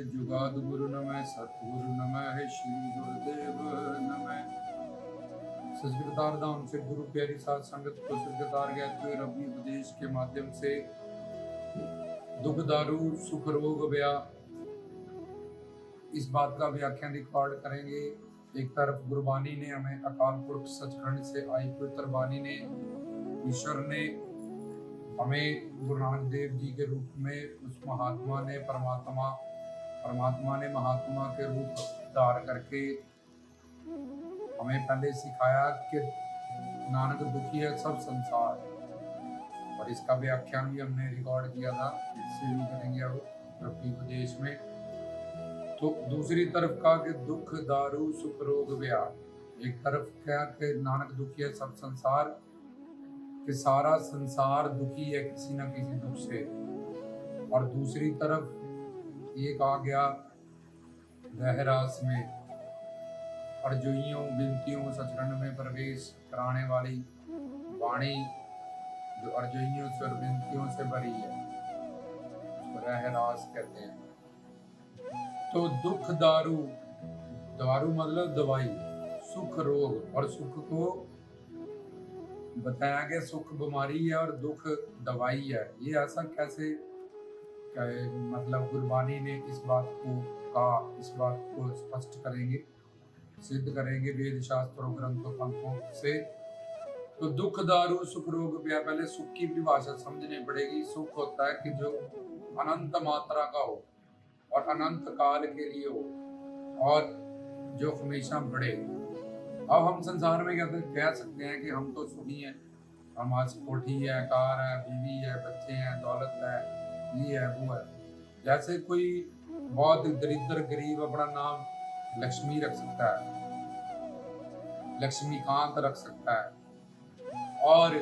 जुगादगुरु नमः, सतगुरु नमः, श्री गुरुदेव नमः। सजगतार धाम से गुरु प्यारी साध संगत को सजगतार ज्ञात रबी उपदेश के माध्यम से दुख दारू सुख रोग व्या इस बात का व्याख्यान रिकॉर्ड करेंगे। एक तरफ गुरबानी ने हमें अकाल पुरख सचखंड से आई पवित्र बानी ने, ईश्वर ने हमें गुरु नानक देव जी के रूप में उस महात्मा ने परमात्मा ने महात्मा के रूप धार करके हमें पहले सिखाया कि नानक दुखी है सब संसार, और इसका व्याख्यान भी हमने रिकॉर्ड किया था, इससे भी करेंगे अब रबी उपदेश में। तो दूसरी तरफ का कि दुख दारू सुख रोग व्या, एक तरफ क्या कि नानक दुखी है सब संसार, कि सारा संसार दुखी है किसी न किसी दुख से, और दूसरी तरफ एक आ गया गहरास में अर्जुइयों विनतियों सचखंड में प्रवेश कराने वाली वाणी जो अर्जुइयों से और विनतियों से भरी है, उसको रहरास कहते हैं। तो दुख दारू, दारू मतलब दवाई, सुख रोग, और सुख को बताया गया सुख बीमारी है और दुख दवाई है। ये ऐसा कैसे मतलब गुरबानी ने इस बात को कहा, इस बात को स्पष्ट करेंगे, सिद्ध करेंगे वेद शास्त्रों ग्रंथों पंथों से। तो दुख दारू सुख रोग व्या, पहले सुख की परिभाषा समझनी पड़ेगी। सुख होता है कि जो अनंत मात्रा का हो और अनंत काल के लिए हो और जो हमेशा बढ़े। अब हम संसार में कह सकते हैं कि हम तो सुखी हैं, हमारे कोठी है, कार है, बीवी है, बच्चे हैं, दौलत है, ये है वो है। जैसे कोई बहुत दरिद्र गरीब अपना नाम लक्ष्मी रख सकता है, लक्ष्मीकांत रख सकता है, और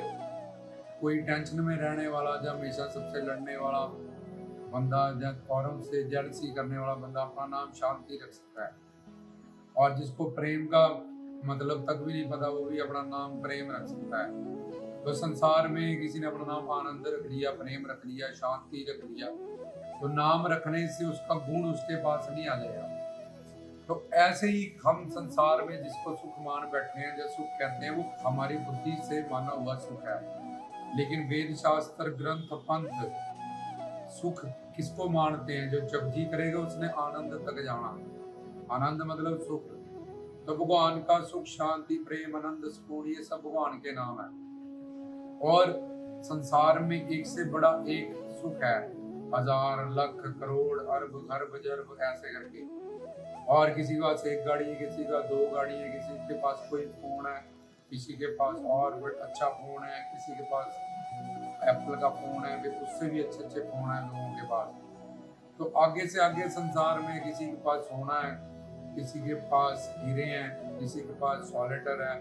कोई टेंशन में रहने वाला जो हमेशा सबसे लड़ने वाला बंदा, जब औरों से जेलसी करने वाला बंदा अपना नाम शांति रख सकता है, और जिसको प्रेम का मतलब तक भी नहीं पता वो भी अपना नाम प्रेम रख सकता है। तो संसार में किसी ने अपना नाम आनंद रख लिया, प्रेम रख लिया, शांति रख लिया, तो नाम रखने से उसका गुण उसके पास नहीं आ जाएगा। तो ऐसे ही हम संसार में जिसको सुख मान बैठे हैं, जो सुख कहते हैं, वो हमारी बुद्धि से माना हुआ सुख है। लेकिन वेद शास्त्र ग्रंथ पंथ सुख किसको मानते हैं? जो जपजी करेगा उसने आनंद तक जाना। आनंद मतलब सुख। तो भगवान का सुख शांति प्रेम आनंद सुकून ये सब भगवान के नाम है। और संसार में एक से बड़ा एक सुख है, हजार लाख करोड़ अरब खरब जरब ऐसे करके। और किसी के पास एक गाड़ी है, किसी का दो गाड़ी है, किसी के पास कोई फोन है, किसी के पास और अच्छा फोन है, किसी के पास एप्पल का फोन है, फिर उससे भी अच्छे फोन है लोगों के पास। तो आगे से आगे संसार में किसी के पास सोना है, किसी के पास हीरे हैं, किसी के पास सॉलिटर है।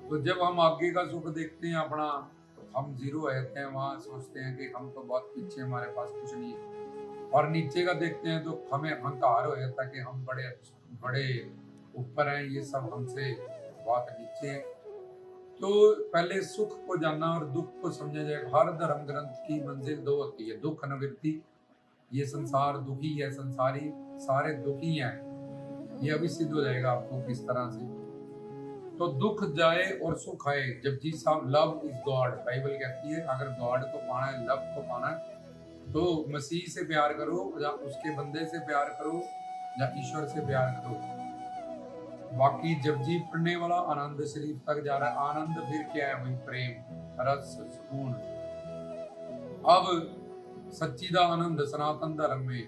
तो जब हम आगे का सुख देखते हैं अपना, तो हम जीरो रहते हैं, वहां सोचते हैं कि हम तो बहुत पीछे, हमारे पास कुछ नहीं है। और नीचे का देखते हैं तो हमें अहंकार हो जाता है कि हम बड़े बड़े ऊपर हैं, ये सब हमसे बहुत नीचे हैं। तो पहले सुख को जानना और दुख को समझा जाए। हर धर्म ग्रंथ की मंजिल दो होती है, दुख निवृत्ति। ये संसार दुखी है, संसारी सारे दुखी हैं, ये अभी सिद्ध हो जाएगा आपको किस तरह से। तो दुख जाए और सुख आए। जपजी साहब लव इज गॉड, बाइबल कहती है अगर गॉड को पाना है, लव को पाना है, तो मसीह से प्यार करो या उसके बंदे से प्यार करो या ईश्वर से प्यार करो। बाकी जपजी पढ़ने वाला आनंद शरीफ तक जा रहा है। आनंद फिर क्या है? वही प्रेम रस सुकून। अब सच्चिदा आनंद सनातन धर्म में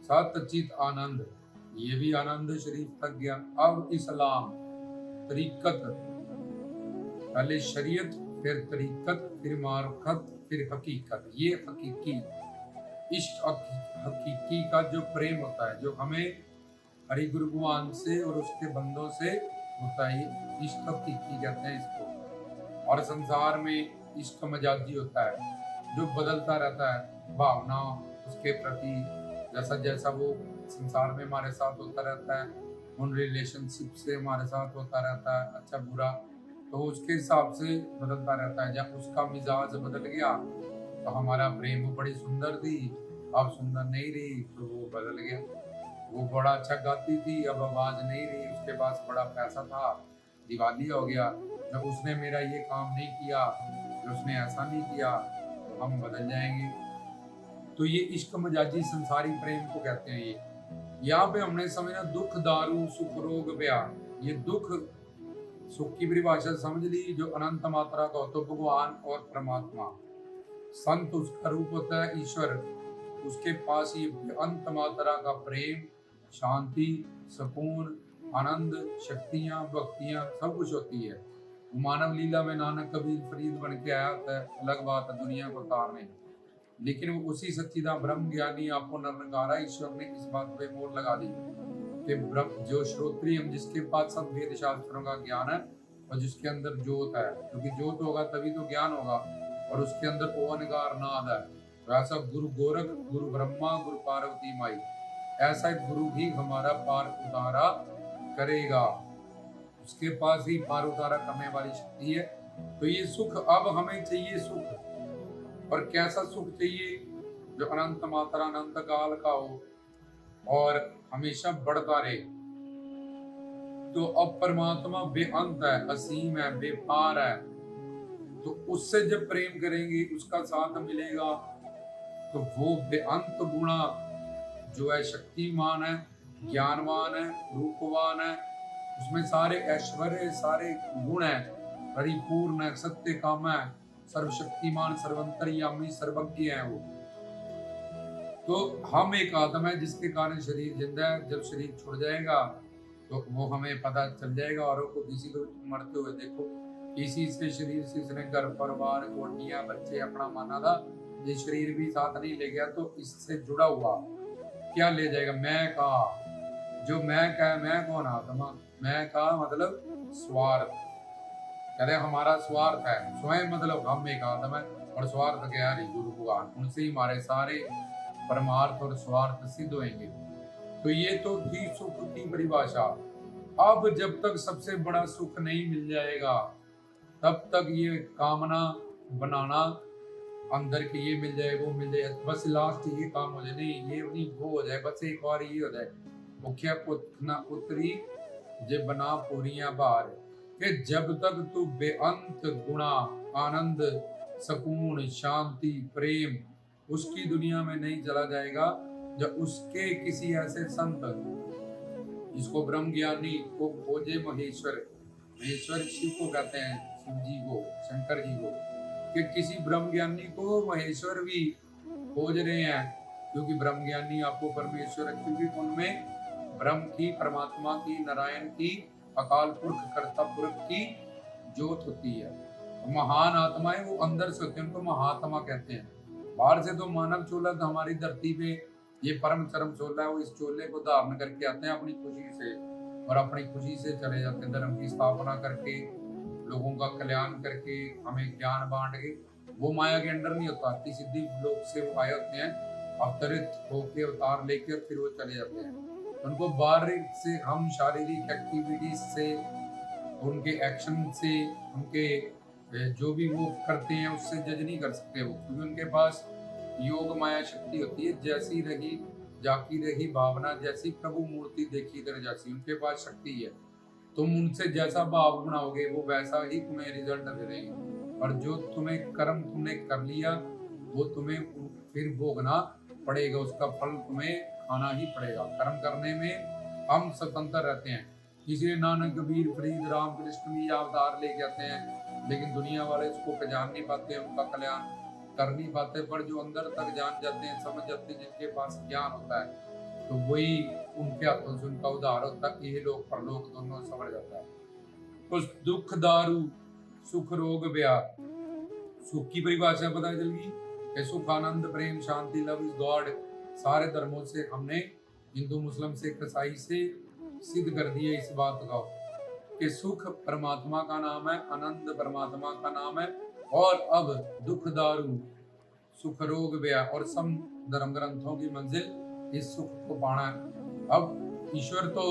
सतचित आनंद, ये भी आनंद शरीफ तक गया। अब इस्लाम तरीकत, पहले शरीयत फिर तरीकत फिर मार्फत फिर हकीकत। ये हकीकी इश्क हकीकी का जो प्रेम होता है, जो हमें हरि गुरु भगवान से और उसके बंदों से होता है, इश्क हकीकी कहते हैं इसको। और संसार में इश्क मजाजी होता है, जो बदलता रहता है, भावना उसके प्रति जैसा जैसा वो संसार में हमारे साथ होता रहता है, उन रिलेशनशिप से हमारे साथ होता रहता है, अच्छा बुरा, तो उसके हिसाब से बदलता रहता है। जब उसका मिजाज बदल गया तो हमारा प्रेम बड़ी सुंदर थी, अब सुंदर नहीं रही तो वो बदल गया। वो बड़ा अच्छा गाती थी, अब आवाज नहीं रही। उसके पास बड़ा पैसा था, दिवालिया हो गया। जब उसने मेरा ये काम नहीं किया, जब उसने ऐसा नहीं किया, तो हम बदल जाएंगे। तो ये इश्क मजाजी संसारी प्रेम को कहते हैं। ये यहाँ पे हमने समझा दुख दारू सुख रोग ब्याह। ये दुख सुख की परिभाषा समझ ली, जो अनंत मात्रा का हो तो भगवान और परमात्मा। संत उसका रूप होता है ईश्वर, उसके पास ये अंत मात्रा का प्रेम, शांति, सुकून, आनंद, शक्तियां, भक्तियां सब कुछ होती है। मानव लीला में नानक कबीर फरीद बन के आया होता है, अलग बात है दुनिया को तारने। लेकिन वो उसी सच्चिदा ब्रह्म ज्ञानी आपको नरनगारा ईश्वर ने इस बात पे मोहर लगा दी कि ब्रह्म जो श्रोत्री हम, जिसके पास सब वेद शास्त्रों का ज्ञान है और जिसके अंदर ज्योत है, क्योंकि ज्योत होगा तभी तो ज्ञान होगा, और उसके अंदर ओंकार नाद है। तो ऐसा गुरु गोरख, गुरु ब्रह्मा, गुरु पार्वती माई, ऐसा गुरु ही हमारा पार उतारा करेगा। उसके पास ही पार उतारा करने वाली शक्ति है। तो ये सुख अब हमें चाहिए सुख, और कैसा सुख चाहिए? जो अनंत मात्रा अनंत काल का हो और हमेशा बढ़ता रहे। तो अब परमात्मा बेअंत है, असीम है, बेपार है। तो उससे जब प्रेम करेंगे, उसका साथ मिलेगा, तो वो बेअंत गुणा जो है शक्तिमान है, ज्ञानवान है, रूपवान है, उसमें सारे ऐश्वर्य सारे गुण है, परिपूर्ण है, सत्य काम है, सर्वशक्तिमान, सर्वंतर्यामी, सर्वज्ञ है वो। तो हम एक आत्मा है जिसके कारण शरीर जिंदा है। जब शरीर छुड़ जाएगा तो वो हमें पता चल जाएगा। औरों को किसी को मरते हुए देखो, इसी से शरीर से इसने घर परिवार कोठियां बच्चे अपना माना था, ये शरीर भी साथ नहीं ले गया तो इससे जुड़ा हुआ क्या ले जाएगा? मैं कहा, जो मैं कहा, मैं कौन? आत्मा। मैं कहा मतलब स्वार्थ, कहते हमारा स्वार्थ है, स्वयं मतलब हम एक आत्मा है, और स्वार्थ क्या है? गुरु भगवान, उनसे ही हमारे सारे परमार्थ और स्वार्थ सिद्ध होंगे। तो ये तो थी सुख की परिभाषा। अब जब तक सबसे बड़ा सुख नहीं मिल जाएगा, तब तक ये कामना बनाना अंदर के ये मिल जाए वो मिल जाए, बस लास्ट ये काम हो जाए, नहीं ये नहीं वो हो जाए, बस एक और ये हो जाए। मुखिया पुतना पुत्री जे बना पूरियां बार, कि जब तक तू बेअंत गुणा, आनंद, सुकून, शांति, प्रेम उसकी दुनिया में नहीं चला जाएगा, जब उसके किसी ऐसे संत जिसको ब्रह्म ज्ञानी को खोजे महेश्वर, महेश्वर शिव को कहते हैं, शिव जी को, शंकर जी को, कि किसी ब्रह्म ज्ञानी को महेश्वर भी खोज रहे हैं, क्योंकि ब्रह्म ज्ञानी आपको परमेश्वर है, क्योंकि उनमें ब्रह्म की, परमात्मा की, नारायण की, अकाल पुरख कर्ता पुरख की ज्योत होती है। महान आत्माएं वो अंदर से होती है, उनको महात्मा कहते हैं। बाहर से तो मानव चोला तो हमारी धरती पे ये परम चरम चोला है, वो इस चोले को धारण करके आते हैं अपनी खुशी से, और अपनी खुशी से चले जाते हैं, धर्म की स्थापना करके, लोगों का कल्याण करके, हमें ज्ञान बांट के। वो माया के अंडर नहीं होता, किसी दिव्य लोक से वो आए होते हैं, अवतरित होके अवतार लेकर फिर वो चले जाते हैं। उनको बाहर से हम शारीरिक एक्टिविटीज से, उनके एक्शन से, उनके जो भी वो करते हैं उससे जज नहीं कर सकते वो, क्योंकि उनके पास योग माया शक्ति होती है। जैसी रही जाकी रही भावना जैसी, प्रभु मूर्ति देखी इधर जैसी, उनके पास शक्ति है। तुम उनसे जैसा भाव बनाओगे वो वैसा ही तुम्हें रिजल्ट दे देंगे, और जो तुम्हें कर्म तुमने कर लिया वो तुम्हें फिर भोगना पड़ेगा, उसका फल तुम्हें खाना ही पड़ेगा। कर्म करने में हम स्वतंत्र रहते हैं, इसलिए नानक कबीर फरीद राम कृष्ण भी अवतार लेके आते हैं, लेकिन दुनिया वाले उसको जान नहीं पाते, उनका कल्याण कर नहीं पाते। पर जो अंदर तक जान जाते हैं, समझ जाते हैं, जिनके पास ज्ञान होता है, तो वही उनके हाथों से उनका उद्धार होता है, ये लोग परलोक दोनों समझ जाता है। तो दुख दारू सुख रोग ब्याह, सुख की परिभाषा पता चल गई कि सुख, आनंद, प्रेम, शांति, लव इज गॉड। सारे धर्मों से हमने, हिंदू, मुस्लिम, सिख, ईसाई से सिद्ध कर दिया इस बात का कि सुख परमात्मा का नाम है, आनंद परमात्मा का नाम है, और अब दुख दारू सुख रोग ब्याह, और सम धर्म ग्रंथों की मंजिल इस सुख को पाना है। अब ईश्वर तो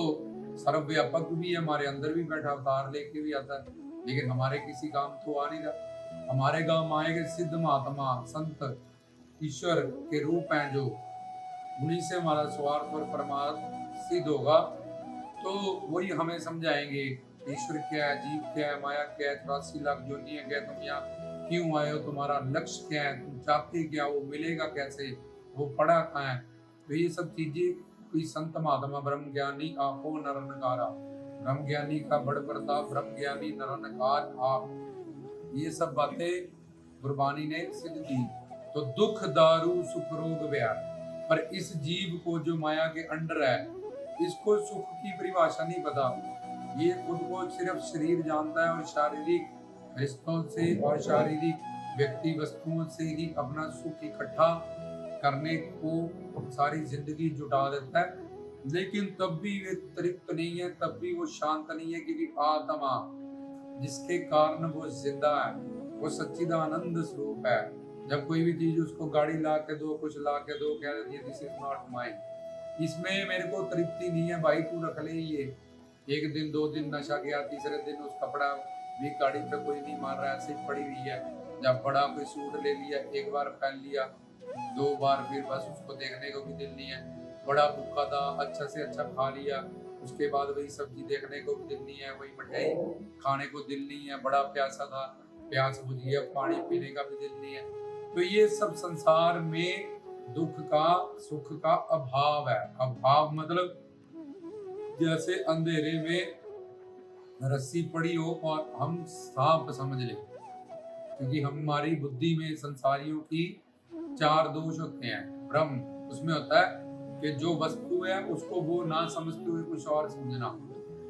सर्वव्यापक भी है, हमारे अंदर भी बैठा अवतार लेके भी आता है, लेकिन हमारे किसी काम तो आ नहीं रहा। हमारे गांव आएंगे सिद्ध महात्मा संत ईश्वर के रूप हैं, जो उन्हीं से हमारा स्वार्थ और परमार्थ सिद्ध होगा। तो वही हमें समझाएंगे ईश्वर क्या है, जीव क्या है, माया क्या है, 84 लाख योनियां क्या है, तुम यहाँ क्यों आए हो, तुम्हारा लक्ष्य क्या है, तुम चाहते क्या, वो मिलेगा कैसे, वो पड़ा कहाँ है। तो ये सब चीजें कोई संत महात्मा ब्रह्म ज्ञानी आपो नरनकारा, ब्रह्म ज्ञानी का बड़ प्रताप, ब्रह्म ज्ञानी नरनकार आप, ये सब बातें गुरबानी ने सिद्ध की। तो दुख दारू सुख रोग व्याध, पर इस जीव को जो माया के अंडर है, इसको सुख की परिभाषा नहीं पता। ये खुद को सिर्फ शरीर जानता है और शारीरिक रिश्तों से और शारीरिक व्यक्ति वस्तुओं से ही अपना सुख इकट्ठा करने को सारी जिंदगी जुटा देता है। लेकिन तब भी वे तृप्त नहीं है, तब भी वो शांत नहीं है, क्योंकि आत्मा जिसके कारण वो जिंदा है, वो सच्चिदानंद स्वरूप है। जब कोई भी चीज उसको गाड़ी ला के दो, कुछ ला के दो, कह देती है दिस इज नॉट माइन, इसमें मेरे को तृप्ति नहीं है भाई, तू रख ले ये। एक दिन 2 दिन नशा गया, तीसरे दिन उस कपड़ा भी गाड़ी पे कोई नहीं मार रहा है, ऐसे पड़ी हुई है। जब बड़ा कोई सूट ले लिया, एक बार पहन लिया, 2 बार फिर बस उसको देखने को भी दिल नहीं है। बड़ा भूखा था, अच्छा से अच्छा खा लिया, उसके बाद वही सब्जी देखने को भी दिल नहीं है, वही मिठाई खाने को दिल नहीं है। बड़ा प्यासा था, प्यास बुझी है, पानी पीने का भी दिल नहीं है। तो ये सब संसार में दुख का सुख का अभाव है। अभाव मतलब जैसे अंधेरे में रस्सी पड़ी हो और हम सांप समझ ले, क्योंकि हमारी बुद्धि में संसारियों की 4 दोष होते हैं। भ्रम उसमें होता है कि जो वस्तु है उसको वो ना समझते हुए कुछ और समझना,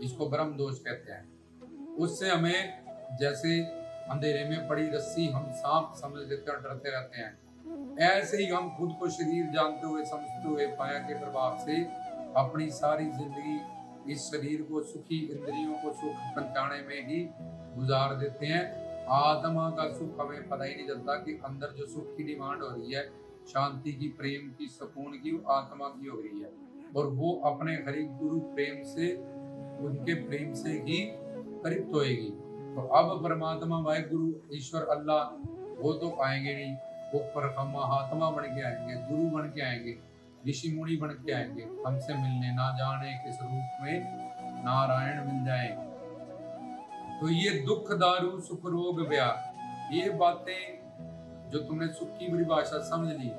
इसको भ्रम दोष कहते हैं। उससे हमें जैसे अंधेरे में पड़ी रस्सी हम सांप समझ लेते हैं, डरते रहते हैं। ऐसे ही हम खुद को शरीर जानते हुए समझते हुए माया के प्रभाव से अपनी सारी जिंदगी इस शरीर को सुखी, इंद्रियों को सुख पहुंचाने में ही गुजार देते हैं। आत्मा का सुख हमें पता ही नहीं चलता कि अंदर जो सुख की डिमांड हो रही है, शांति की, प्रेम की, सुकून की, वो आत्मा की हो रही है, और वो अपने हरि गुरु प्रेम से, उनके प्रेम से ही तृप्त होएगी। तो अब परमात्मा वाहिगुरु ईश्वर अल्लाह वो तो आएंगे नहीं, वो महात्मा बन के आएंगे, गुरु बन के आएंगे, ऋषि मुनि बन के आएंगे हमसे मिलने, ना जाने किस रूप में नारायण मिल जाए। तो ये दुख दारू सुख रोग व्याध, ये बातें जो तुमने सुख की परिभाषा समझ ली,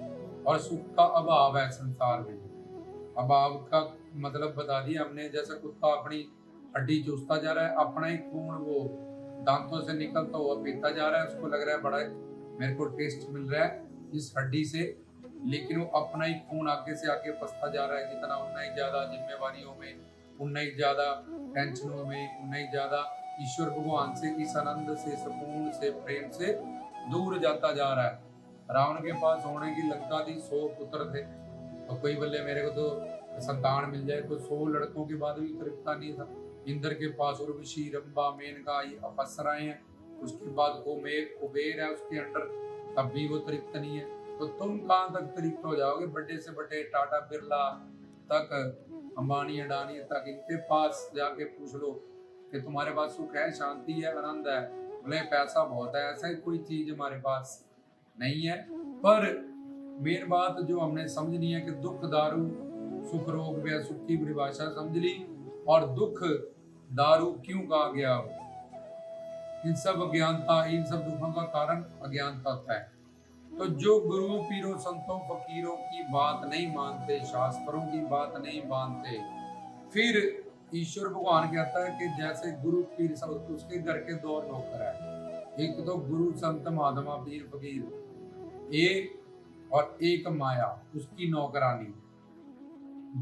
और सुख का अभाव है संसार में। अभाव का मतलब बता दिया हमने। जैसे कुत्ता अपनी हड्डी चूसता जा रहा है, अपना ही खून वो दांतों से निकलता हुआ पीता जा रहा है, उसको लग रहा है बड़ा मेरे को टेस्ट मिल रहा है इस हड्डी से, लेकिन वो अपना ही खून आगे से आगे फंसता जा रहा है। जितना उतना ही ज्यादा जिम्मेवारियों में, उतना ही ज्यादा टेंशनों में, उतना ही ज्यादा ईश्वर भगवान से, इस आनंद से, सुकून से, प्रेम से दूर जाता जा रहा है। रावण के पास होने की लगता थी 100 पुत्र थे, और कोई बोले मेरे को तो संतान मिल जाए, तो 100 लड़कों के बाद भी तृप्ता नहीं था। इंद्र के पास उर्वशी, रंभा, मेनका, ये अप्सराएं हैं, उसके बाद कुबेर है उसके अंडर, तब भी वो तृप्त नहीं है। तो तुम कहाँ तक तृप्त हो जाओगे? बड़े से बड़े टाटा बिरला तक, अंबानी अडानी तक, इनके पास जाके पूछ लो कि तुम्हारे पास सुख है, शांति है, आनंद है, बोले पैसा बहुत है। ऐसा ही कोई चीज हमारे पास नहीं है। पर मेन बात जो हमने समझनी है कि दुख दारू सुख रोग व्याध, सुख की परिभाषा समझ ली, और दुख दारू क्यों कहा गया। इन सब अज्ञानता, इन सब दुखों का कारण अज्ञानता होता है। तो जो गुरुओं, पीरों, संतों, फकीरों की बात नहीं मानते, शास्त्रों की बात नहीं मानते, फिर ईश्वर भगवान कहता है कि जैसे गुरु पीर सब, उसके घर के 2 नौकर है, एक तो गुरु संत महात्मा पीर फकीर, एक और एक माया उसकी नौकरानी।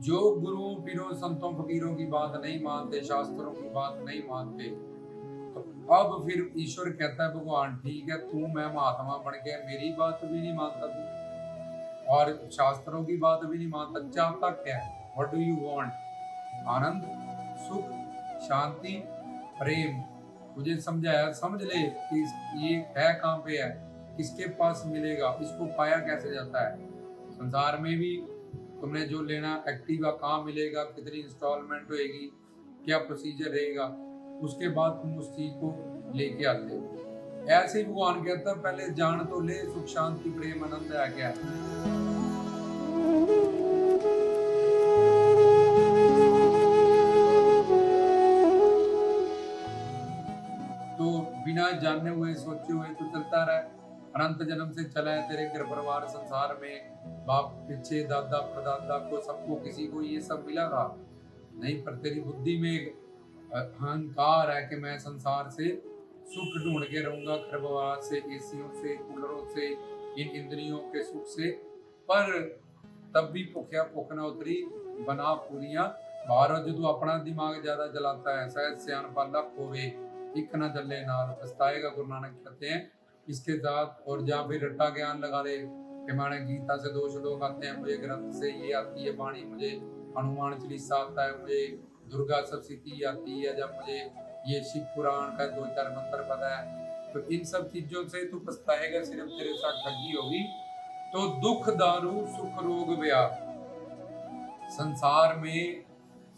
जो गुरुओं, पीरों, संतों, फकीरों की बात नहीं मानते, शास्त्रों की बात नहीं मानते, तो अब फिर ईश्वर कहता है भगवान ठीक है, तू मैं महात्मा बन के मेरी बात भी नहीं मानता तू, और शास्त्रों की बात भी नहीं मानता, चाहता क्या है? What do you want? आनंद, सुख, शांति, प्रेम। तुझे समझाया, समझ ले कि ये है कहाँ पे है, किसके पास मिलेगा, इसको पाया कैसे जाता है। संसार में भी तुमने जो लेना, एक्टिवा कहाँ मिलेगा, कितनी इंस्टॉलमेंट होएगी, क्या प्रोसीजर रहेगा, उसके बाद तुम उस चीज को लेके आते हो। ऐसे ही भगवान कहता है पहले जान तो ले, सुख शांति प्रेम आनंद है क्या। बिना जाने हुए सोचे हुए तो चलता रहे, अनंत जन्म से चला है तेरे घर परिवार संसार में, बाप पीछे दादा परदादा को सबको किसी को ये सब मिला था नहीं, पर तेरी बुद्धि में एक अहंकार है कि मैं संसार से सुख ढूंढ के रहूंगा, खरबवास से, एसियों से, कूलरों से, इन इंद्रियों के सुख से। पर तब भी भुखिया भुख न उतरी, बना पूरियां बाहर। जो तू अपना दिमाग ज्यादा जलाता है, शायद सियान पाला खोवे एक न जले नार पछताएगा, गुरु नानक कहते हैं इसके साथ। और जहाँ भी रट्टा ज्ञान लगा ले कि मैंने गीता से 2 श्लोक आते हैं, मुझे ग्रंथ से ये आती है वाणी, मुझे हनुमान चालीसा आता है, मुझे दुर्गा सप्तशती आती है, जब मुझे ये शिव पुराण का 2-4 मंत्र पता है, तो इन सब चीजों से तू पछताएगा, सिर्फ तेरे साथ ठगी होगी। तो दुख दारू सुख रोग व्याप, संसार में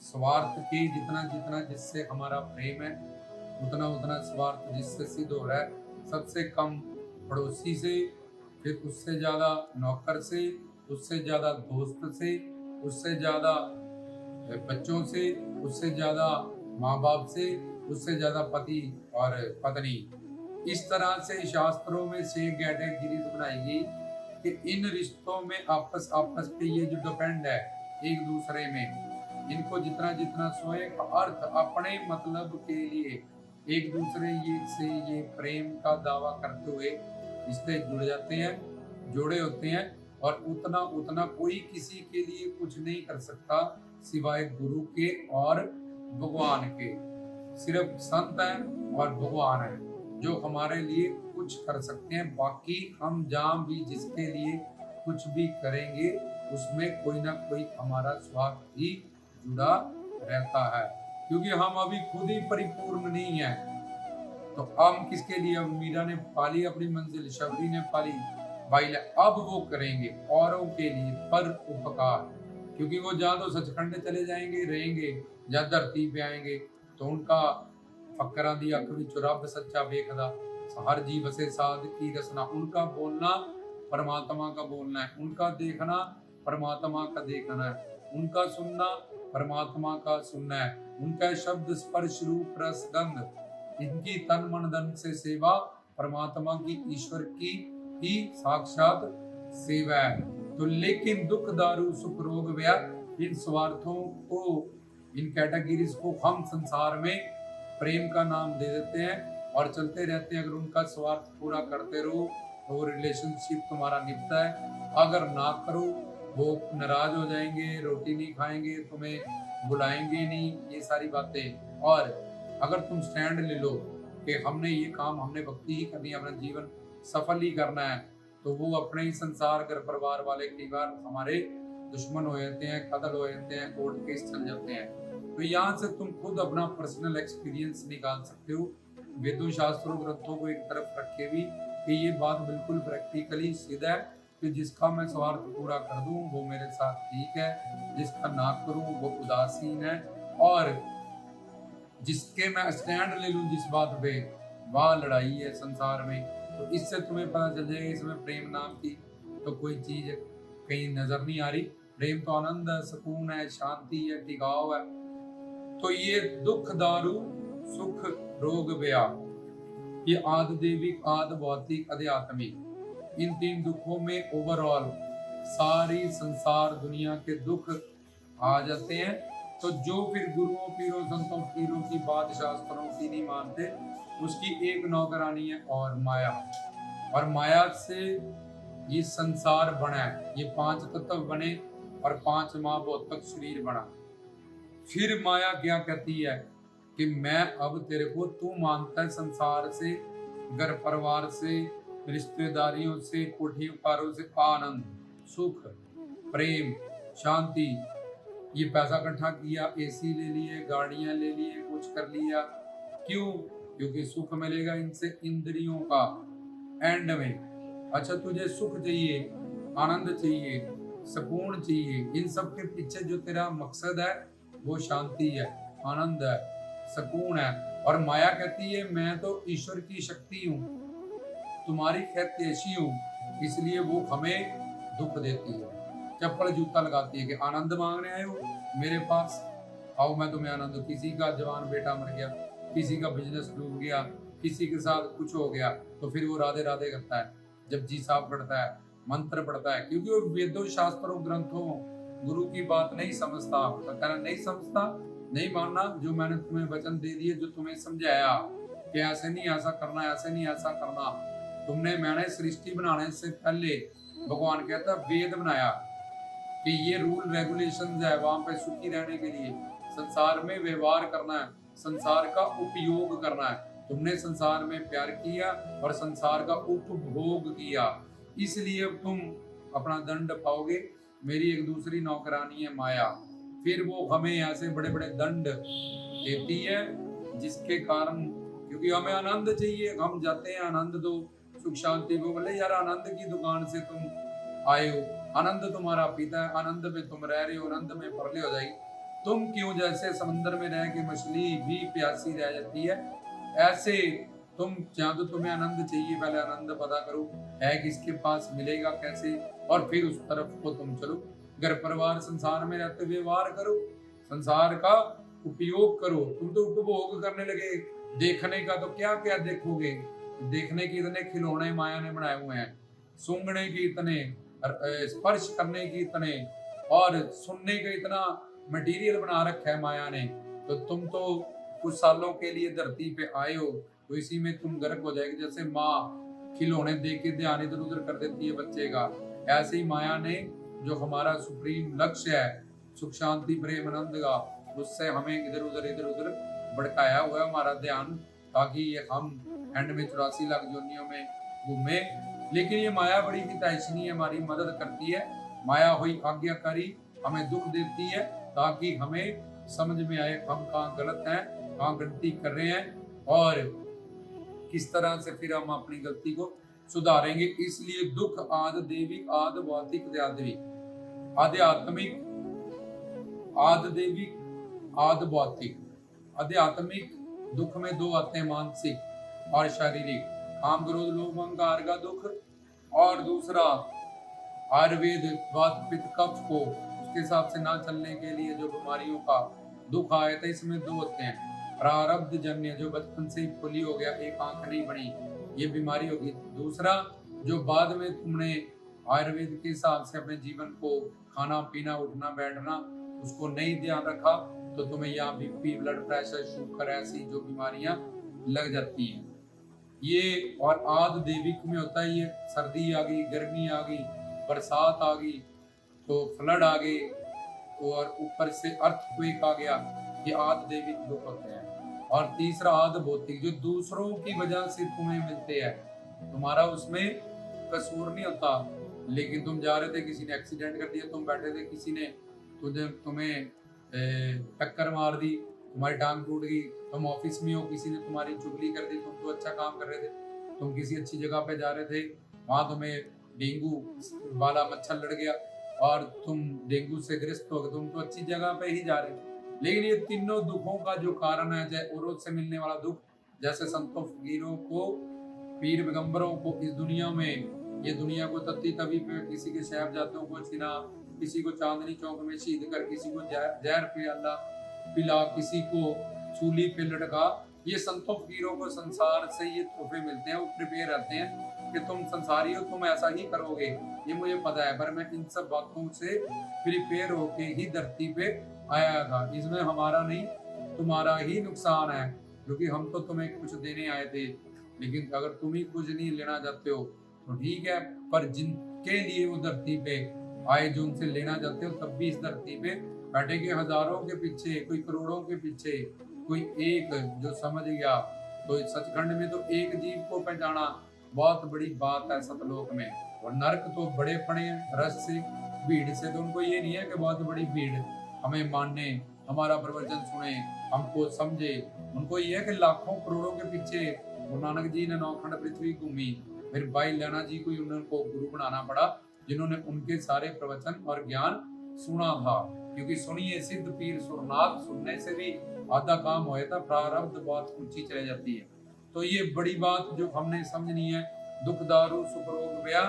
स्वार्थ के जितना जितना जिससे हमारा प्रेम है, उतना उतना स्वार्थ जिससे सिद्ध हो रहा है, सबसे कम पड़ोसी से, फिर उससे ज्यादा नौकर से, उससे ज्यादा दोस्त से, उससे ज्यादा बच्चों से, उससे ज्यादा माँ बाप से, उससे ज्यादा पति और पत्नी। इस तरह से शास्त्रों में से कैटेगरीज बनाई गई कि इन रिश्तों में आपस पे ये जो डिपेंड है एक दूसरे में, इनको जितना जितना स्वयं का अर्थ अपने मतलब के लिए एक दूसरे ये प्रेम का दावा करते हुए रिश्ते जुड़ जाते हैं, जोड़े होते हैं। और उतना उतना कोई किसी के लिए कुछ नहीं कर सकता सिवाय गुरु के और भगवान के। सिर्फ संत है और भगवान है जो हमारे लिए कुछ कर सकते हैं। बाकी हम जहाँ भी जिसके लिए कुछ भी करेंगे उसमें कोई ना कोई हमारा स्वार्थ ही जुड़ा रहता है, क्योंकि हम अभी खुद ही परिपूर्ण नहीं है। तो हम किसके लिए? अब मीरा ने पाली अपनी मंजिल, शबरी ने पाली बाइल, अब वो करेंगे औरों के लिए पर उपकार, क्योंकि वो जहाँ तो सचखंड चले जाएंगे रहेंगे, या धरती पे आएंगे तो उनका फकरा दी अख विच रब सच्चा वेखदा, हर जी बसे साध की रसना, उनका बोलना परमात्मा का बोलना है, उनका देखना परमात्मा का देखना है, उनका सुनना परमात्मा का सुनना है, उनका शब्द स्पर्श रूप रस गंध, इनकी तन मन धन से सेवा परमात्मा की ईश्वर की ही साक्षात सेवा है। तो लेकिन दुख दारू सुख रोग व्या, इन स्वार्थों को, इन कैटेगरीज को हम संसार में प्रेम का नाम दे देते हैं और चलते रहते हैं। अगर उनका स्वार्थ पूरा करते रहो तो वो रिलेशनशिप तुम्हारा निभता है, अगर ना करो वो नाराज हो जाएंगे, रोटी नहीं खाएंगे, तुम्हें बुलाएंगे नहीं, ये सारी बातें। और अगर तुम स्टैंड ले लो कि हमने ये काम, हमने भक्ति ही करनी है, अपना जीवन सफल ही करना है, तो वो अपने ही संसार घर परिवार वाले कई बार हमारे दुश्मन हो जाते हैं, कत्ल हो जाते हैं, कोर्ट केस चल जाते हैं। तो यहाँ से तुम खुद अपना पर्सनल एक्सपीरियंस निकाल सकते हो, वेदों शास्त्रों ग्रंथों को एक तरफ रखे भी कि ये बात बिल्कुल प्रैक्टिकली सिद्ध है कि जिसका मैं स्वार्थ पूरा कर दूं वो मेरे साथ ठीक है, जिसका ना करूं वो उदासीन है, और जिसके मैं स्टैंड ले लूं जिस बात पे, वह लड़ाई है संसार में। तो इससे तुम्हें पता चल जाएगा इसमें प्रेम नाम की तो कोई चीज कहीं नजर नहीं आ रही। प्रेम तो आनंद है, सुकून है, शांति है, टिकाव है। तो ये दुख दारू सुख रोग व्या, ये आदि देविक आदि भौतिक आध्यात्मिक, इन 3 दुखों में ओवरऑल सारी संसार दुनिया के दुख आ जाते हैं। तो जो फिर गुरुओं पीरों संतों पीरों की बात शास्त्रों की नहीं मानते, उसकी एक नौकरानी है और माया, और माया से ये संसार बना है, ये 5 तत्व बने और 5 महाभौतिक शरीर बना। फिर माया क्या कहती है कि मैं अब तेरे को, तू मानता है संसार से, घर परिवार से, रिश्तेदारियों से, कोठियों कारों से आनंद सुख प्रेम शांति, ये पैसा इकट्ठा किया, एसी ले लिए, गाड़ियां ले लिए, कुछ कर लिया, क्यों? क्योंकि सुख मिलेगा इनसे, इंद्रियों का एंड में। अच्छा तुझे सुख चाहिए, आनंद चाहिए, सुकून चाहिए, इन सब के पीछे जो तेरा मकसद है वो शांति है, आनंद है, सुकून है। और माया कहती है मैं तो ईश्वर की शक्ति हूँ, तुम्हारी खैर हूँ, इसलिए वो हमें दुख देती है, चप्पल जूता लगाती है कि आनंद मांगने आए हो मेरे पास, आओ मैं तुम्हें आनंद। किसी का जवान बेटा मर गया, किसी का बिजनेस डूब गया, किसी के साथ कुछ हो गया तो फिर वो राधे राधे करता है, जब जी साहब पढ़ता है, मंत्र पढ़ता है, क्योंकि वो वेदों शास्त्रों ग्रंथों गुरु की बात नहीं समझता। तो कहना नहीं समझता, नहीं मानना, जो मैंने तुम्हें वचन दे दिए, जो तुम्हें समझाया कि ऐसे नहीं ऐसा करना, ऐसे नहीं ऐसा करना, तुमने, मैंने सृष्टि बनाने से पहले भगवान कहता वेद बनाया कि ये रूल रेगुलेशन है वहां पे सुखी रहने के लिए, संसार में व्यवहार करना है, संसार का उपयोग करना है। तुमने संसार में प्यार किया और संसार का उपभोग किया, इसलिए अब तुम अपना दंड पाओगे। मेरी एक दूसरी नौकरानी है माया, फिर वो हमें ऐसे बड़े बड़े दंड देती है, जिसके कारण, क्योंकि हमें आनंद चाहिए, हम जाते हैं आनंद दो, सुख शांति को। बोले यार आनंद की दुकान से तुम आए हो, आनंद तुम्हारा पीता है, आनंद में तुम रह रहे हो, आनंद में परले हो जाएगी। तुम क्यों जैसे समंदर में रह के मछली भी प्यासी रह जाती है, ऐसे तुम, जहाँ तो तुम्हें आनंद चाहिए, पहले आनंद पता करो है किसके पास, मिलेगा कैसे, और फिर उस तरफ को तुम चलो। घर परिवार संसार में रहते व्यवहार करो, संसार का उपयोग करो। तुम तो उपभोग करने लगे, देखने का तो क्या क्या देखोगे, देखने के इतने खिलौने माया ने बनाए हुए हैं, सूंघने के इतने, स्पर्श करने के इतने, और सुनने का इतना मटेरियल बना रखा है माया ने। तो तुम तो कुछ सालों के लिए धरती पे आए हो, तो इसी में तुम गर्क हो जाएगी। जैसे माँ खिलौने देख के ध्यान इधर उधर कर देती है बच्चे का, ऐसे ही माया ने जो हमारा सुप्रीम लक्ष्य है सुख शांति प्रेम आनंद का, उससे हमें इधर उधर भटकाया हुआ है हमारा ध्यान, ताकि हम एंड में 84 लाख योनियों में घूमे। लेकिन ये माया बड़ी हितैषणी है, हमारी मदद करती है। माया हुई आज्ञाकारी, हमें दुख देती है, ताकि हमें समझ में आए हम कहाँ गलत हैं, कहाँ गलती कर रहे हैं, और किस तरह से फिर हम अपनी गलती को सुधारेंगे। इसलिए दुख आद देविक आद भौतिक आध्यात्मिक, आद देविक आद भौतिक। आध्यात्मिक दुख में दो आते हैं, मानसिक और शारीरिक, काम क्रोध लोभ अहंकार का दुख, और दूसरा आयुर्वेद वात पित्त कफ को उसके हिसाब से ना चलने के लिए जो बीमारियों का दुख आया था, इसमें दो होते हैं। प्रारब्ध जन्य, जो बचपन से ही खुली हो गया, एक आंख नहीं बनी, ये बीमारी होगी। दूसरा जो बाद में तुमने आयुर्वेद के हिसाब से अपने जीवन को, खाना पीना उठना बैठना, उसको नहीं ध्यान रखा, तो तुम्हें यहाँ बीपी ब्लड प्रेशर शुगर ऐसी जो बीमारियां लग जाती हैं। ये और आद देविक में होता है, ये सर्दी आ गई, गर्मी आ गई, बरसात आ गई, तो फ्लड आ गई, और ऊपर से अर्थक्वेक आ गया, ये आद देविक दुख होते हैं। और तीसरा आद भौतिक, जो दूसरों की वजह से तुम्हें मिलते हैं, तुम्हारा उसमें कसूर नहीं होता, लेकिन तुम जा रहे थे, किसी ने एक्सीडेंट कर दिया, तुम बैठे थे, किसी ने तुम्हें टक्कर मार दी, तुम्हारी टांग टूट गई, तुम ऑफिस में हो, किसी ने तुम्हारी चुगली कर दी, तुम तो अच्छा काम कर रहे थे, तुम किसी अच्छी जगह पे जा रहे थे, वहां तुम्हें डेंगू वाला मच्छर लड़ गया और तुम डेंगू से ग्रस्त हो गए, तुम तो अच्छी जगह पे ही जा रहे हो। लेकिन ये तीनों दुखों का जो कारण है, चाहे औरत से मिलने वाला दुख, जैसे संतों फकीरों को, पीर पैगंबरों को इस दुनिया में, ये दुनिया को तत्ती तवी पे किसी के साहिबजादों को छीना, किसी को चांदनी चौक में शहीद कर, किसी को जहर पिला पिला, किसी को सूली पे लटका, ये संतों फकीरों को संसार से ये तोहफे मिलते हैं। वो प्रिपेयर रहते हैं कि तुम संसारी हो, तुम ऐसा ही करोगे, ये मुझे पता है, पर मैं इन सब बातों से प्रिपेयर होके ही धरती पे आया था। इसमें हमारा नहीं तुम्हारा ही नुकसान है, क्योंकि हम तो तुम्हें कुछ देने आए थे, लेकिन अगर तुम ही कुछ नहीं लेना चाहते हो तो ठीक है, पर जिनके लिए वो धरती पे आए, जो उनसे लेना चाहते हो, तब भी इस धरती पे बैठे के हजारों के पीछे, कोई करोड़ों के पीछे, कोई एक जो समझ गया। तो सचखंड में तो एक जीव को पहचाना बहुत बड़ी बात है सतलोक में, और नरक तो बड़े पड़े हैं रस से, भीड़ से, तो उनको ये नहीं है कि बहुत बड़ी भीड़ हमें मानने, हमारा प्रवचन सुने, हमको समझे। उनको ये है कि लाखों करोड़ों के पीछे गुरु नानक जी ने नौखंड पृथ्वी घूमी, फिर भाई लैना जी को उनको गुरु बनाना पड़ा, जिन्होंने उनके सारे प्रवचन और ज्ञान सुना था। क्योंकि सुनिए सिद्ध पीर सुरनाथ, सुनने से भी आधा काम होया था, प्रारब्ध बहुत ऊंची चले जाती है। तो ये बड़ी बात जो हमने समझनी है, दुख दारू सुख रोग व्या,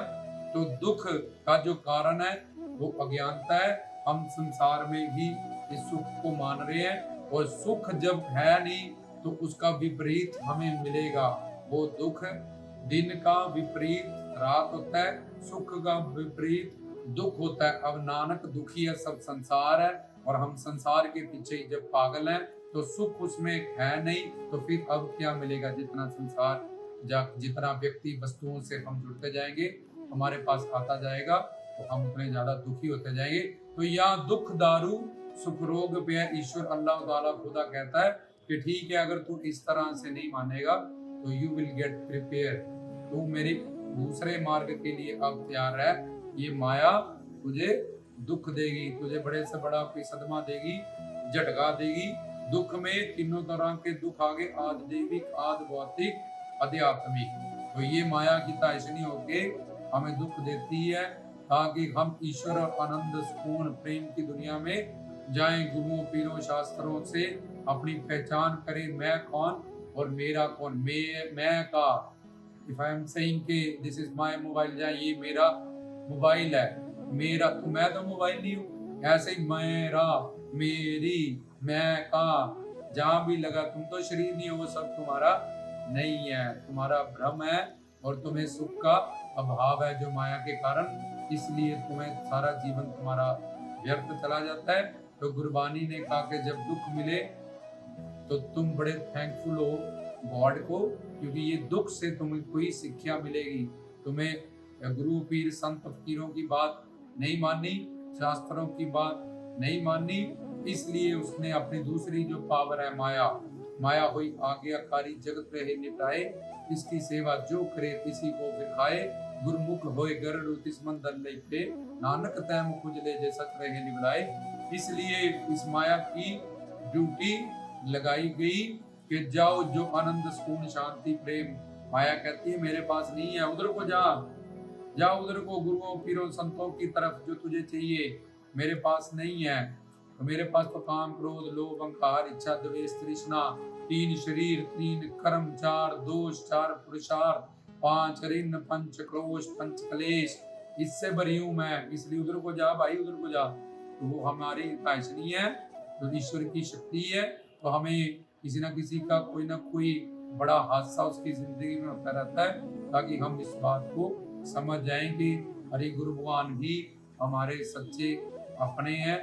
तो दुख का जो कारण है वो अज्ञानता है। हम संसार में ही इस सुख को मान रहे हैं, और सुख जब है नहीं तो उसका विपरीत हमें मिलेगा। वो दुख दिन का विपरीत रात होता है, सुख का विपरीत दुख होता है। अब नानक दुखी है सब संसार है, और हम संसार के पीछे ही जब पागल हैं तो सुख उसमें है नहीं, तो फिर अब क्या मिलेगा? जितना संसार जितना व्यक्ति वस्तुओं से हम जुड़ते जाएंगे, हमारे पास आता जाएगा, तो हम उतने ज्यादा दुखी होते जाएंगे। तो यहाँ दुख दारू सुख रोग पे ईश्वर अल्लाह ताला खुदा कहता है कि ठीक है, अगर तू इस तरह से नहीं मानेगा तो यू विल गेट प्रिपेयर, तू मेरे दूसरे मार्ग के लिए अब तैयार है। ये माया तुझे दुख देगी, तुझे बड़े से बड़ा कोई सदमा देगी, झटका देगी। दुख में तीनों तरह के दुख आगे, आद दैविक, आद भौतिक, आध्यात्मिक। तो ये माया की ताइशनी होके हमें दुख देती है, ताकि हम ईश्वर और आनंद सुकून प्रेम की दुनिया में जाएं। गुरुओं पीरों शास्त्रों से अपनी पहचान करें, मैं कौन और मेरा कौन। मैं का इफ आई एम सेइंग कि दिस इज माय मोबाइल, या ये मेरा मोबाइल है, मेरा तो मैं तो मोबाइल नहीं हूँ। ऐसे ही मेरा, मेरी, मैं का जहां भी लगा, तुम तो शरीर नहीं हो, वो सब तुम्हारा नहीं है, तुम्हारा भ्रम है, और तुम्हें सुख का अभाव है जो माया के कारण, इसलिए तुम्हें सारा जीवन तुम्हारा व्यर्थ चला जाता है। तो गुरबानी ने कहा कि जब दुख मिले तो तुम बड़े थैंकफुल हो गॉड को, क्योंकि ये दुख से तुम्हें कोई शिक्षा मिलेगी। तुम्हें गुरु पीर संत फकीरों की बात नहीं माननी, शास्त्रों की बात नहीं माननी, इसलिए उसने अपनी दूसरी जो पावर है माया, माया हुई आज्ञाकारी जगत रहे निपटाए, इसकी सेवा जो करे किसी को दिखाए, गुरमुख होए गरुड़ तिस मंदर लेते, नानक तैम खुजले जे सत रहे निबलाए। इसलिए इस माया की ड्यूटी लगाई गई कि जाओ जो आनंद सुकून शांति प्रेम, माया कहती है मेरे पास नहीं है, उधर को जा उधर को, गुरुओं पीरों संतों की तरफ जो तुझे चाहिए मेरे पास नहीं है। तो मेरे पास तो काम क्रोध लोभ अहंकार इच्छा द्वेष तृष्णा, 3 शरीर 3 कर्म 4 दोष 4 पुरुषार्थ 5 ऋण 5 क्रोश 5 क्लेश, इससे भरी हूं मैं, इसलिए उधर को जा भाई, उधर को जा। तो वो हमारी ताइशनी है, तो ईश्वर की शक्ति है। तो हमें किसी ना किसी का कोई ना कोई बड़ा हादसा उसकी जिंदगी में होता रहता है, ताकि हम इस बात को समझ जाएं कि हरि गुरु भगवान ही हमारे सच्चे अपने हैं,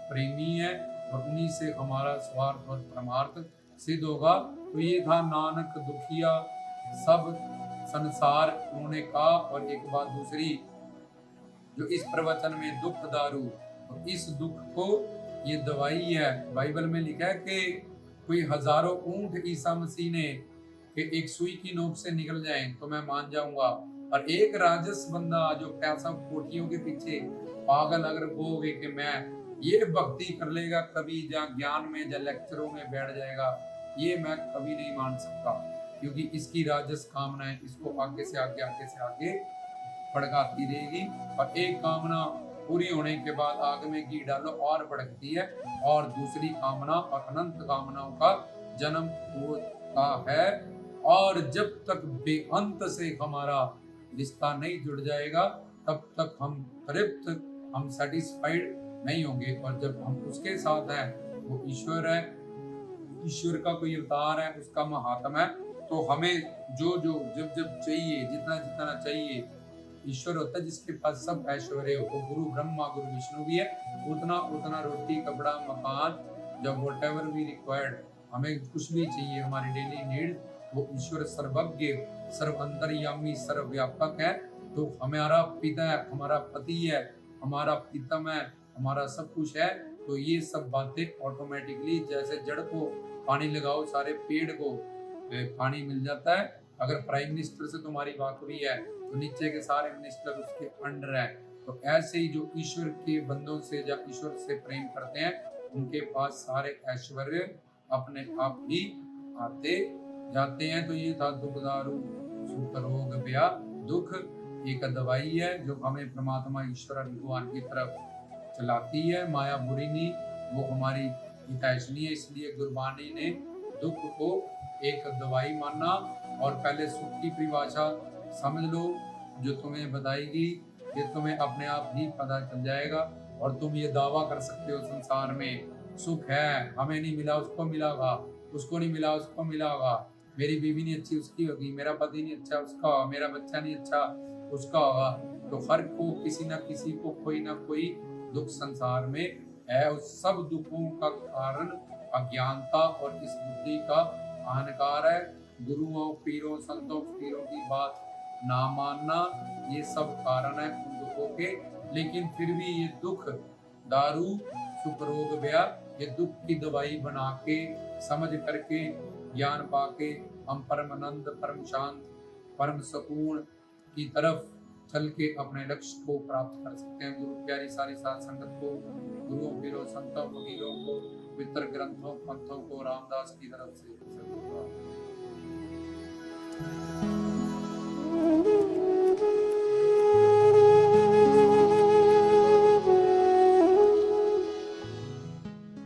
प्रेमी है, और उन्हीं से हमारा स्वार्थ और परमार्थ सिद्ध होगा। तो ये था नानक दुखिया सब संसार, उन्होंने कहा। और एक बात दूसरी जो इस प्रवचन में दुख दारू, तो इस दुख को ये दवाई है। बाइबल में लिखा है कि कोई हजारों ऊंट ईसा मसीह ने कि एक सुई की नोक से निकल जाए तो मैं मान जाऊंगा, और एक राजस बंदा जो पैसा कोठियों के पीछे पागल अगर बोगे कि मैं ये भक्ति कर लेगा कभी, जहाँ ज्ञान में या लेक्चरों में बैठ जाएगा, ये मैं कभी नहीं मान सकता, क्योंकि इसकी राजस कामनाएं इसको आगे से आगे भड़काती रहेगी। और एक कामना पूरी होने के बाद आग में घी डालो और भड़कती है, और दूसरी कामना और अनंत कामनाओं का जन्म होता है। और जब तक बेअंत से हमारा रिश्ता नहीं जुड़ जाएगा तब तक हम तृप्त, हम सेटिस्फाइड नहीं होंगे। और जब हम उसके साथ हैं, वो ईश्वर है, ईश्वर का कोई अवतार है, उसका महात्मा है, तो हमें जो जो जब जब चाहिए, जितना जितना चाहिए, ईश्वर होता है जिसके पास सब ऐश्वर्य हो। गुरु ब्रह्मा गुरु विष्णु भी है, उतना उतना रोटी कपड़ा मकान, जब वॉट एवर वी रिक्वायर्ड, हमें कुछ भी चाहिए हमारी डेली नीड, वो ईश्वर सर्वज्ञ सर्व अंतर्यामी सर्वव्यापक है। तो हमारा पिता है, हमारा पति है, हमारा प्रीतम है, हमारा सब कुछ है। तो ये सब बातें ऑटोमेटिकली, जैसे जड़ को पानी लगाओ सारे पेड़ को पानी मिल जाता है। अगर प्राइम मिनिस्टर से तुम्हारी वाकफी है तो नीचे के सारे मिनिस्टर उसके अंडर है। तो ऐसे ही जो ईश्वर के बंदों से या ईश्वर से प्रेम करते हैं, उनके पास सारे ऐश्वर्य अपने आप ही आते जाते हैं। तो ये था दुख दारू सुख रोग ब्याह दुख, एक दवाई है जो हमें परमात्मा ईश्वर भगवान की तरफ चलाती है। माया बुरी नहीं, वो हमारी हितैषणी है। इसलिए गुरबानी ने दुख को एक दवाई माना। और पहले सुख की परिभाषा समझ लो जो तुम्हें बताएगी, ये तुम्हें अपने आप ही पता चल जाएगा। और तुम ये दावा कर सकते हो संसार में सुख है, हमें नहीं मिला उसको मिलागा, उसको नहीं मिला उसको मिला होगा, मेरी बीवी नहीं अच्छी उसकी होगी, मेरा पति नहीं अच्छा उसका होगा, मेरा बच्चा नहीं अच्छा उसका होगा। तो हर को किसी ना किसी को कोई ना कोई दुख संसार में है। उस सब दुखों का कारण अज्ञानता और इस बुद्धि का अहंकार है। गुरुओं पीरों संतों फकीरों की बात ना मानना, ये सब कारण है उन दुखों के। लेकिन फिर भी ये दुख दारू सुख रोग ब्याह, ये दुख की दवाई बना के समझ करके ज्ञान पाके हम परम आनंद परम शांत परम सुकून की तरफ चल के अपने लक्ष्य को प्राप्त कर सकते हैं। गुरु प्यारी सारी साध संगत को, गुरुओं पीरों संतों फकीरों को, पवित्र ग्रंथों पंथों को, रामदास की तरफ से